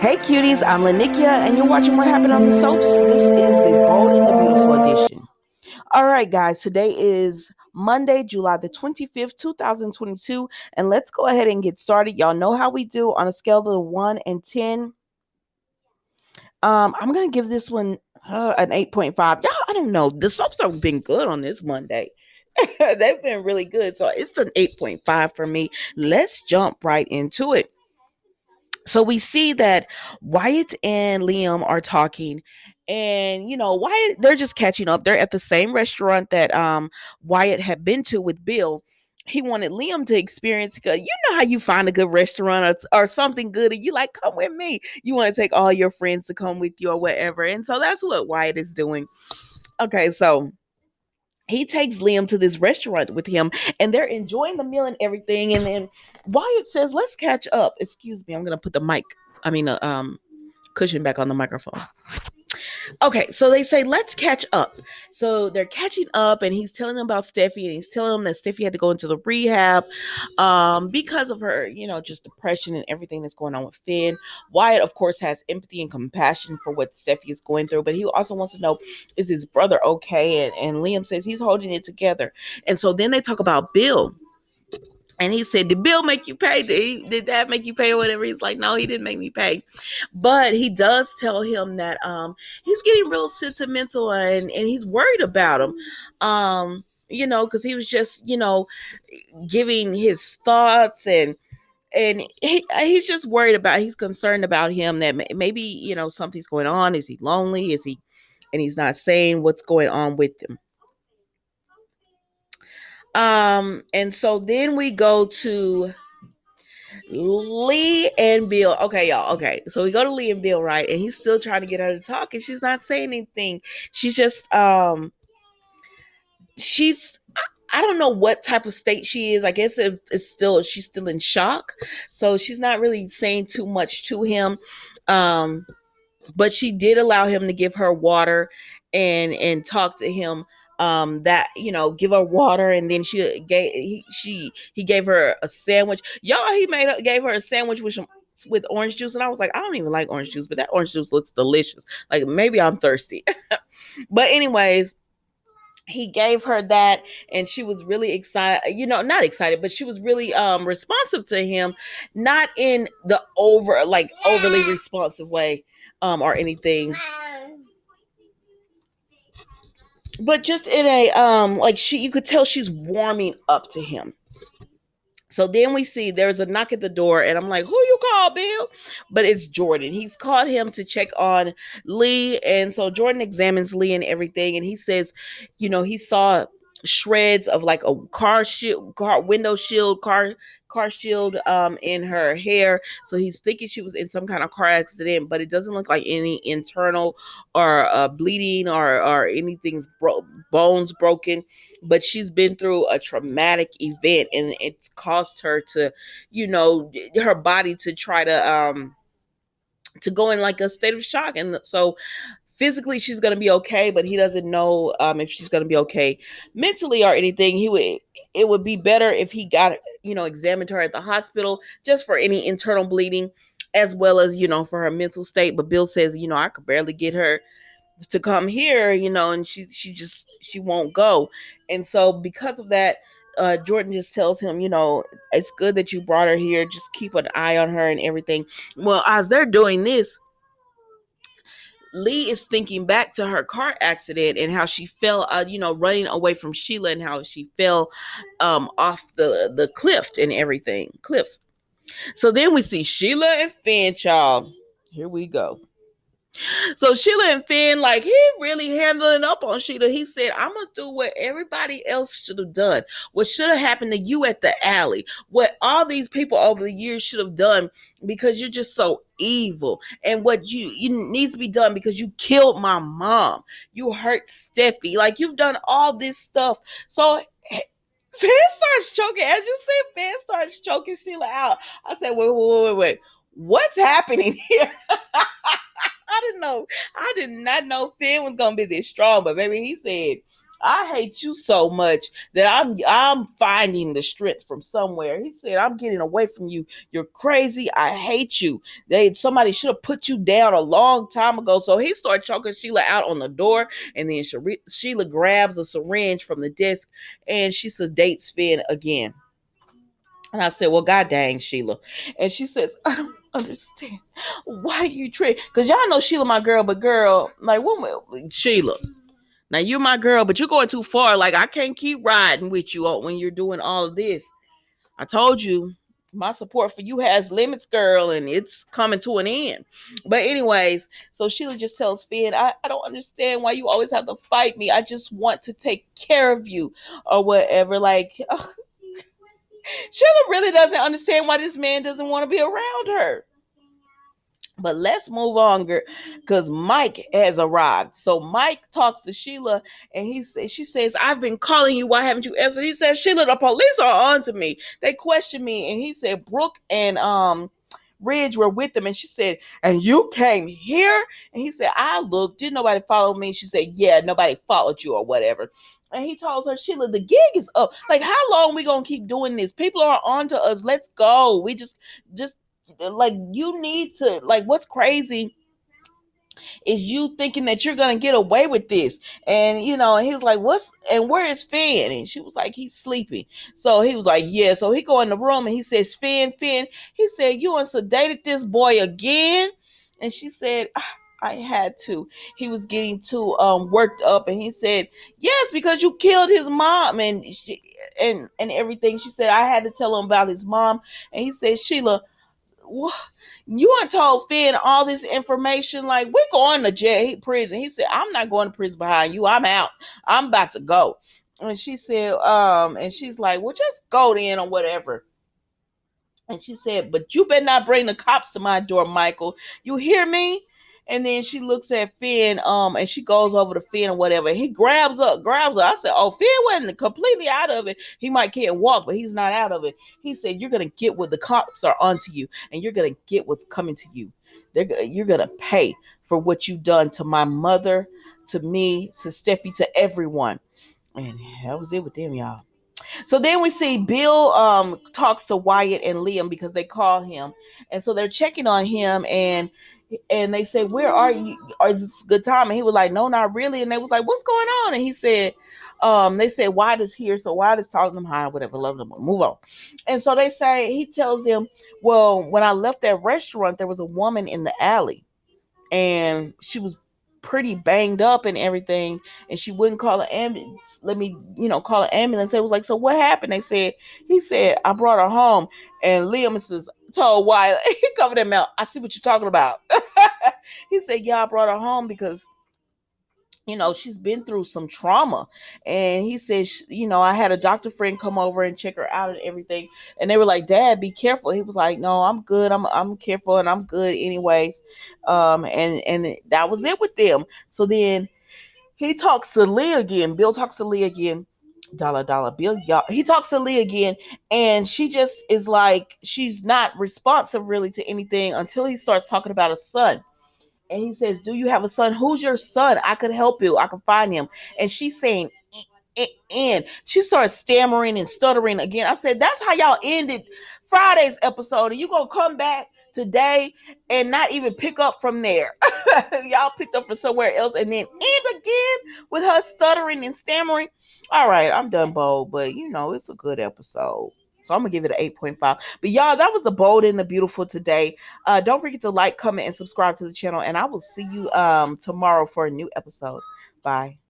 Hey cuties, I'm Lanikia and you're watching What Happened on the Soaps. This is the Bold and the Beautiful edition. Alright guys, today is Monday, July the 25th, 2022, and let's go ahead and get started. Y'all know how we do on a scale of 1 and 10. I'm going to give this one an 8.5. Y'all, I don't know. The soaps have been good on this Monday. They've been really good. So it's an 8.5 for me. Let's jump right into it. So we see that Wyatt and Liam are talking, and Wyatt, they're just catching up. They're at the same restaurant that Wyatt had been to with Bill. He wanted Liam to experience, because you know how you find a good restaurant or something good and you like, come with me. You want to take all your friends to come with you or whatever. And so that's what Wyatt is doing. Okay, so he takes Liam to this restaurant with him, and they're enjoying the meal and everything. And then Wyatt says, "Let's catch up." Excuse me, I'm gonna put the cushion back on the microphone. Okay, so they say, let's catch up. So they're catching up, and he's telling them about Steffi, and he's telling them that Steffi had to go into the rehab because of her, just depression and everything that's going on with Finn. Wyatt, of course, has empathy and compassion for what Steffi is going through, but he also wants to know, is his brother okay? And Liam says he's holding it together. And so then they talk about Bill. And he said, did Bill make you pay? Did Dad make you pay or whatever? He's like, no, he didn't make me pay. But he does tell him that he's getting real sentimental, and he's worried about him. Because he was just, giving his thoughts, and he's just worried about, he's concerned about him, that maybe, something's going on. Is he lonely? And he's not saying what's going on with him. And so then we go to Lee and Bill. Okay, y'all. Okay. So we go to Lee and Bill, right? And he's still trying to get her to talk, and she's not saying anything. She's just she's I don't know what type of state she is. I guess she's still in shock. So she's not really saying too much to him. But she did allow him to give her water and talk to him, that give her water, and then he gave her a sandwich. Y'all, gave her a sandwich with orange juice, and I was like, I don't even like orange juice, but that orange juice looks delicious. Like, maybe I'm thirsty. But anyways, he gave her that, and she was really excited, not excited, but she was really responsive to him, not in the overly responsive way, or anything, but just in a you could tell she's warming up to him. So then we see there's a knock at the door, and I'm like, who you call, Bill? But it's Jordan. He's called him to check on Lee. And so Jordan examines Lee and everything, and he says, he saw shreds of like a car shield in her hair. So he's thinking she was in some kind of car accident, but it doesn't look like any internal or bleeding or anything's bones broken. But she's been through a traumatic event, and it's caused her to, her body to try to go in like a state of shock. And so physically she's going to be okay, but he doesn't know if she's going to be okay mentally or anything. It would be better if he got, examined her at the hospital, just for any internal bleeding, as well as, for her mental state. But Bill says, I could barely get her to come here, and she won't go. And so because of that, Jordan just tells him, it's good that you brought her here. Just keep an eye on her and everything. Well, as they're doing this, Lee is thinking back to her car accident and how she fell, running away from Sheila, and how she fell off the cliff and everything. So then we see Sheila and Finn, child. Here we go. So Sheila and Finn, like, he really handling up on Sheila. He said, I'm going to do what everybody else should have done. What should have happened to you at the alley. What all these people over the years should have done, because you're just so evil. And what you needs to be done, because you killed my mom. You hurt Steffi. Like, you've done all this stuff. So Finn starts choking. As you see, Finn starts choking Sheila out. I said, wait. What's happening here? I didn't know. I did not know Finn was gonna be this strong, but maybe he said, I hate you so much that I'm finding the strength from somewhere. He said, I'm getting away from you. You're crazy. I hate you. Somebody should have put you down a long time ago. So he started choking Sheila out on the door, and then Sheila grabs a syringe from the desk and she sedates Finn again. And I said, well, God dang, Sheila. And she says, I don't understand why you trade. Because y'all know Sheila, my girl, but girl, like, Sheila, now you're my girl, but you're going too far. Like, I can't keep riding with you when you're doing all of this. I told you my support for you has limits, girl, and it's coming to an end. But anyways, so Sheila just tells Finn, I don't understand why you always have to fight me. I just want to take care of you or whatever. Like, Sheila really doesn't understand why this man doesn't want to be around her. But let's move on, because Mike has arrived. So Mike talks to Sheila, and she says, I've been calling you. Why haven't you answered? He says, Sheila, the police are on to me. They question me. And he said, Brooke and Ridge were with them. And she said, and you came here? And he said, I looked. Did nobody follow me? She said, yeah, nobody followed you or whatever. And he tells her, Sheila, the gig is up. Like, how long we gonna keep doing this? People are on to us. Let's go. We just like, you need to, like, what's crazy is you thinking that you're gonna get away with this. And and he was like, where is Finn? And she was like, he's sleeping. So he was like, yeah. So he go in the room and he says, Finn, he said, you sedated this boy again? And she said, I had to. He was getting too worked up. And he said, yes, because you killed his mom and everything. She said, I had to tell him about his mom. And he said, Sheila, what? You told Finn all this information. Like, we're going to jail, prison. He said, I'm not going to prison behind you. I'm out. I'm about to go. And she said, and she's like, well, just go then or whatever. And she said, but you better not bring the cops to my door, Michael. You hear me? And then she looks at Finn, and she goes over to Finn or whatever. He grabs her. I said, oh, Finn wasn't completely out of it. He might can't walk, but he's not out of it. He said, you're going to get what the cops are onto you, and you're going to get what's coming to you. You're going to pay for what you've done to my mother, to me, to Steffi, to everyone. And that was it with them, y'all. So then we see Bill talks to Wyatt and Liam because they call him. And so they're checking on him, and they say, where are you? Is this a good time? And he was like, no, not really. And they was like, what's going on? And he said, they said, Wyatt is here. So Wyatt is talking them high, whatever, love them, move on. And so they say, he tells them, well, when I left that restaurant, there was a woman in the alley, and she was pretty banged up and everything, and she wouldn't call an ambulance. Let me, call an ambulance. It was like, so what happened? He said, I brought her home. And Liam says, told Wyatt, he covered him out. I see what you're talking about. He said, yeah, I brought her home because she's been through some trauma. And he said, I had a doctor friend come over and check her out and everything. And they were like, Dad, be careful. He was like, no, I'm good. I'm careful and I'm good anyways. And that was it with them. So then he talks to Lee again. Bill talks to Lee again. Dollar Bill, y'all. He talks to Lee again, and she just is like, she's not responsive really to anything until he starts talking about a son. And he says, do you have a son? Who's your son? I could help you. I can find him. And she's saying, and she starts stammering and stuttering again. I said, that's how y'all ended Friday's episode. And you going to come back today and not even pick up from there. Y'all picked up from somewhere else and then end again with her stuttering and stammering. All right, I'm done, Bold, but it's a good episode. So I'm going to give it an 8.5. But y'all, that was the Bold and the Beautiful today. Don't forget to like, comment, and subscribe to the channel. And I will see you tomorrow for a new episode. Bye.